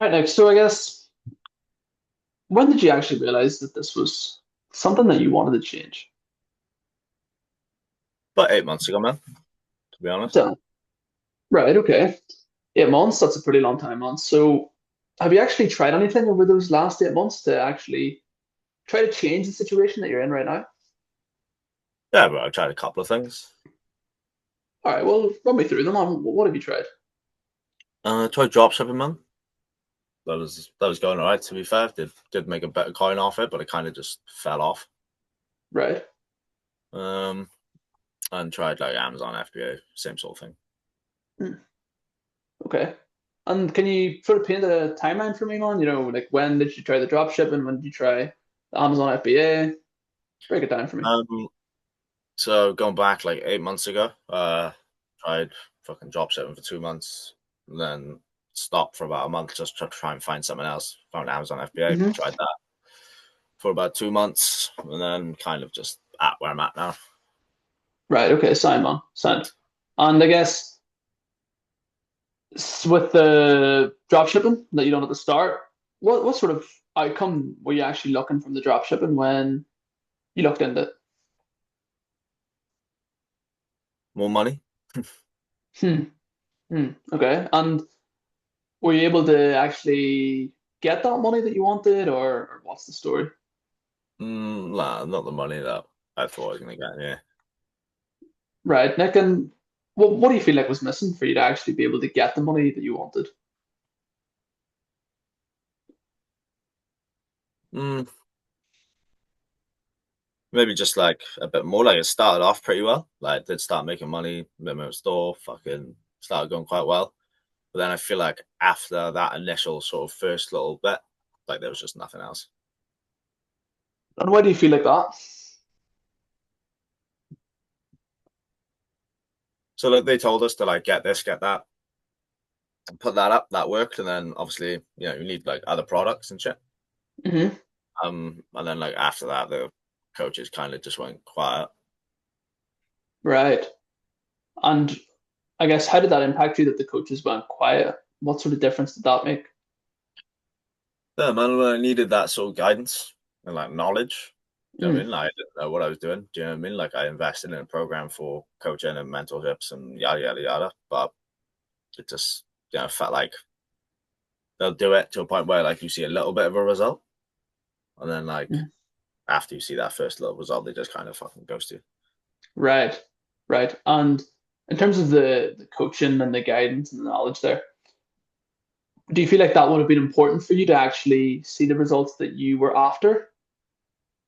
Right, next. So I guess when did you actually realize that this was something that you wanted to change? About 8 months ago, man, to be honest. So, right, okay. 8 months, that's a pretty long time on. So have you actually tried anything over those last 8 months to actually try to change the situation that you're in right now? Yeah, but I tried a couple of things. All right, well, run me through them. What have you tried? Tried drop shipping, man. That was going all right. To be fair, did make a bit of coin off it, but it kind of just fell off. Right. Um, and tried like Amazon FBA, same sort of thing. Hmm, okay. And can you sort of paint a timeline for me, man? Like when did you try the drop shipping? When did you try the Amazon FBA? Break it down for me. Um, so going back like 8 months ago, tried fucking drop shipping for 2 months, and then stopped for about a month just to try and find something else. Found Amazon FBA, Hmm. tried that for about 2 months, and then kind of just at where I'm at now. Right. Okay. Sign, man. Signed. And I guess with the drop shipping that you done at the start, what sort of outcome were you actually looking from the drop shipping when you looked into it? More money. Hmm. Hmm. Okay. And were you able to actually get that money that you wanted, or what's the story? Nah, not the money that I thought I was gonna get. Yeah. Right, Nick. And what do you feel like was missing for you to actually be able to get the money that you wanted? Mm, maybe just like a bit more. Like it started off pretty well. Like did start making money, minimum store, fucking started going quite well. But then I feel like after that initial sort of first little bit, like there was just nothing else. And why do you feel like that? So like they told us to like get this, get that, and put that up. That worked, and then obviously you need like other products and shit. Hmm. And then like after that, the coaches kind of just went quiet. Right. And I guess how did that impact you that the coaches went quiet? What sort of difference did that make? Yeah, man, I needed that sort of guidance and like knowledge. Do you know what I Mm. mean? Like, I didn't know what I was doing. Do you know what I mean? Like, I invested in a program for coaching and mentorships and yada yada yada. But it just, felt like they'll do it to a point where like you see a little bit of a result, and then like Mm. after you see that first little result, they just kind of fucking ghost you. Right. Right. And in terms of the coaching and the guidance and the knowledge there, do you feel like that would have been important for you to actually see the results that you were after?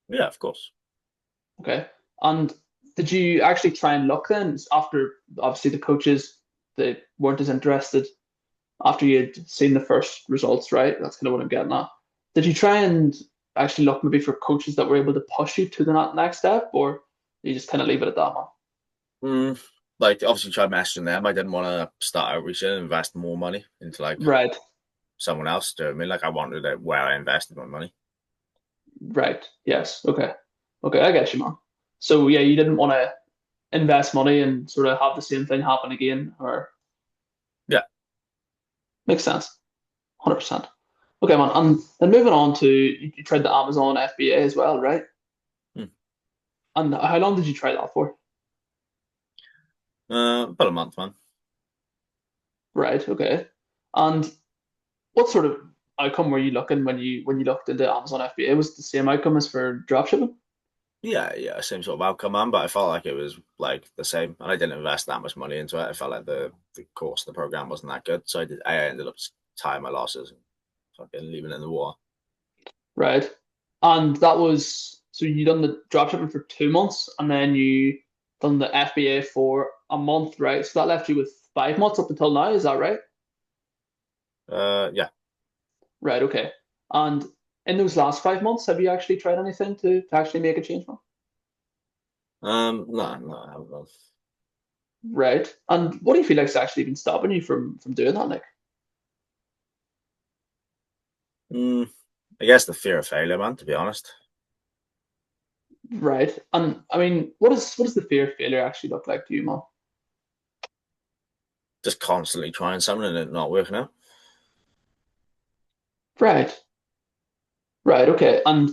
Yeah, of course. Okay. And did you actually try and look then after obviously the coaches they weren't as interested after you had seen the first results, right? That's kind of what I'm getting at. Did you try and actually look maybe for coaches that were able to push you to the next step, or you just kind of leave it at that one? Mm, like obviously tried messaging them. I didn't want to start outreaching and invest more money into like Right, someone else. Do you know what I mean? Like I wanted it where I invested my money. right. Yes. Okay. Okay, I get you, man. So yeah, you didn't want to invest money and sort of have the same thing happen again, or Yeah. makes sense. 100%. Okay, man. And then moving on to you tried the Amazon FBA as well, right? Mm. And how long did you try that for? About a month, man. Right. Okay. And what sort of outcome were you looking when you looked into Amazon FBA? Was it the same outcome as for dropshipping? Yeah, yeah, same sort of outcome, man. But I felt like it was like the same, and I didn't invest that much money into it. I felt like the course, the program wasn't that good, so I ended up tying my losses and fucking leaving it in the water. Right. And that was so you done the dropshipping for 2 months and then you done the FBA for a month, right? So that left you with 5 months up until now, is that right? Yeah. Right, okay. And in those last 5 months, have you actually tried anything to actually make a change, man? No, no, I haven't. Right. And what do you feel like's actually been stopping you from doing that, Nick? Mm, I guess the fear of failure, man. To be honest, Right. And I mean, what does the fear of failure actually look like to you, man? just constantly trying something and it not working out. Right. Right. Okay. And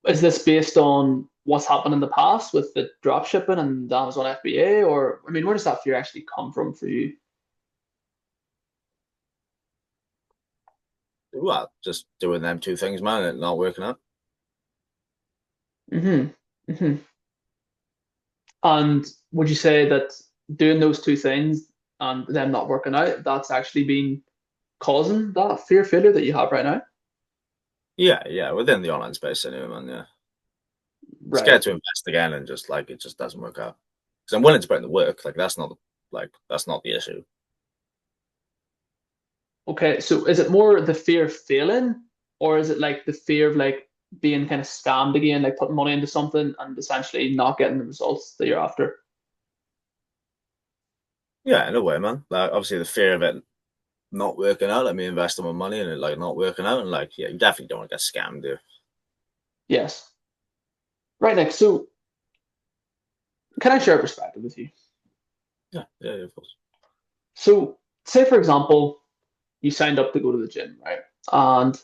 is this based on what's happened in the past with the drop shipping and Amazon FBA, or I mean, where does that fear actually come from for you? Well, just doing them two things, man, and not working out. Hmm. Hmm. And would you say that doing those two things and them not working out, that's actually been causing that fear of failure that you have right now? Yeah, yeah, within the online space anyway, man. Yeah, scared Right. to invest again, and just like it just doesn't work out. Because I'm willing to put in the work. That's not the issue. Okay. So is it more the fear of failing, or is it like the fear of like being kind of scammed again, like putting money into something and essentially not getting the results that you're after? Yeah, in a way, man. Like obviously the fear of it not working out, let me invest all my money and it like not working out, and like yeah, you definitely don't want to get scammed, dude. Yes. Right, Nick. So can I share a perspective with you? Yeah, yeah, yeah, of course. So say for example, you signed up to go to the gym, right? And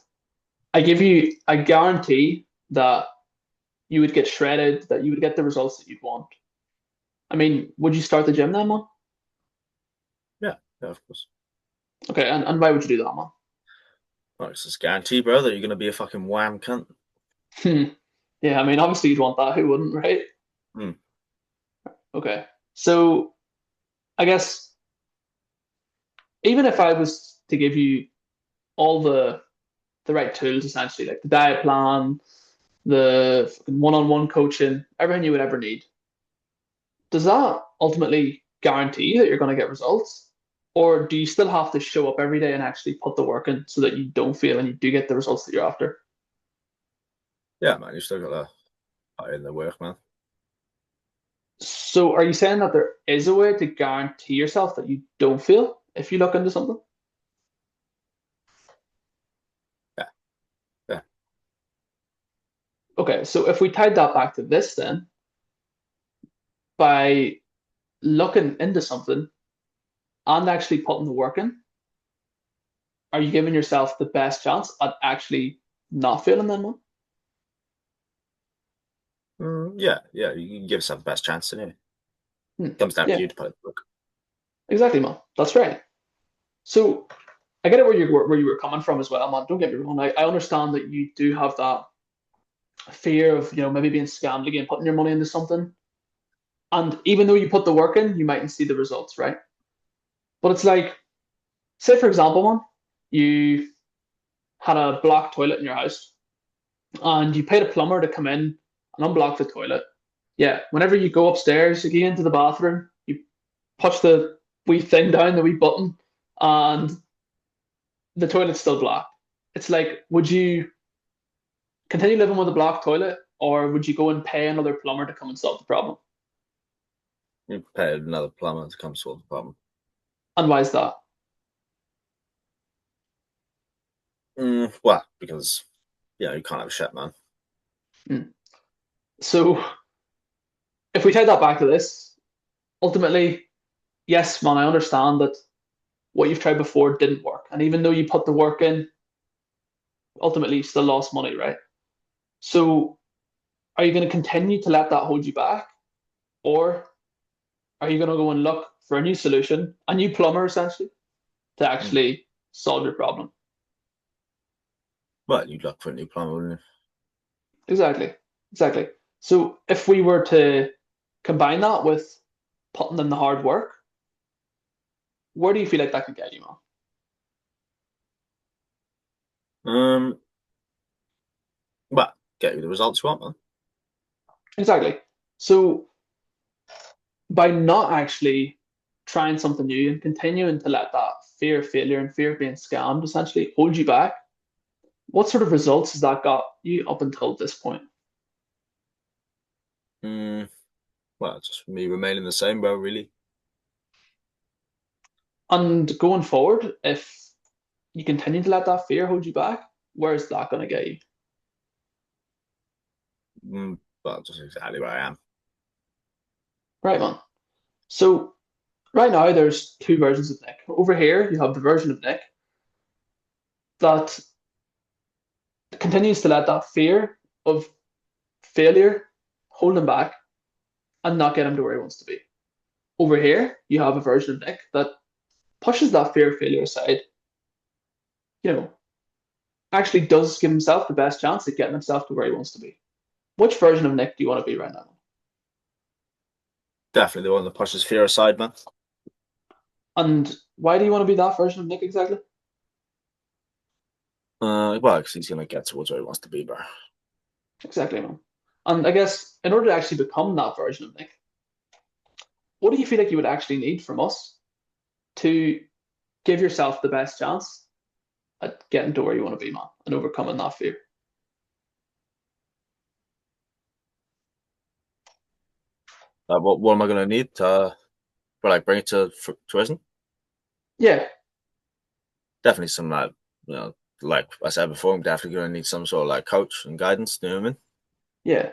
I guarantee that you would get shredded, that you would get the results that you'd want. I mean, would you start the gym then, man? Yeah, yeah, of course. Okay, and why would you do that, man? Well, it's just guarantee, bro, that you're gonna be a fucking wham cunt. Hmm. Yeah, I mean, obviously you'd want that. Who wouldn't, right? Hmm. Okay. So I guess even if I was to give you all the right tools, essentially, like the diet plan, the one-on-one coaching, everything you would ever need, does that ultimately guarantee that you're going to get results? Or do you still have to show up every day and actually put the work in so that you don't fail and you do get the results that you're after? Yeah, man, you still gotta put in the work, man. So are you saying that there is a way to guarantee yourself that you don't fail if you look into something? Yeah, yeah. Okay, so if we tied that back to this then, by looking into something and actually putting the work in, are you giving yourself the best chance at actually not failing then, man? Yeah, yeah. You can give yourself the best chance, anyway. Hmm. Comes down to Yeah, you to put in the work. exactly, man. That's right. So I get it where you were coming from as well, man. Don't get me wrong. I understand that you do have that fear of, maybe being scammed again, putting your money into something. And even though you put the work in, you mightn't see the results, right? But it's like, say for example, man, you had a blocked toilet in your house and you paid a plumber to come in and unblock the toilet. Yeah, whenever you go upstairs, you get into the bathroom, you push the wee thing down, the wee button, and the toilet's still blocked. It's like, would you continue living with a blocked toilet, or would you go and pay another plumber to come and solve the problem? You pay another plumber to come solve the problem. And why is that? Well, because you can't have a shit, man. Hmm. So if we take that back to this, ultimately, yes, man, I understand that what you've tried before didn't work. And even though you put the work in, ultimately you still lost money, right? So are you going to continue to let that hold you back? Or are you going to go and look for a new solution, a new plumber essentially, to Mm. actually solve your problem? Well, you'd look for a new plumber, wouldn't Exactly. Exactly. So if we were to combine that with putting in the hard work, where do you feel like that could get you, man? you? Well, get you the results you want, man. Exactly. So by not actually trying something new and continuing to let that fear of failure and fear of being scammed essentially hold you back, what sort of results has that got you up until this point? Mm, well, just me remaining the same, bro. Really. And going forward, if you continue to let that fear hold you back, where is that going to get you? Well, just exactly where I am. Right, man. So right now there's two versions of Nick. Over here, you have the version of Nick that continues to let that fear of failure hold him back and not get him to where he wants to be. Over here, you have a version of Nick that pushes that fear of failure aside, you know, actually does give himself the best chance at getting himself to where he wants to be. Which version of Nick do you want to be right now? Definitely the one that pushes fear aside, man. And why do you want to be that version of Nick exactly? Well, because he's gonna get towards where he wants to be, bro. Exactly, man. And I guess in order to actually become that version of Nick, what do you feel like you would actually need from us to give yourself the best chance at getting to where you want to be, man, and overcoming that fear? What am I gonna need to, like, bring it to fruition? Yeah, Definitely some, like I said before, I'm definitely gonna need some sort of like coach and guidance. You know what I mean? yeah.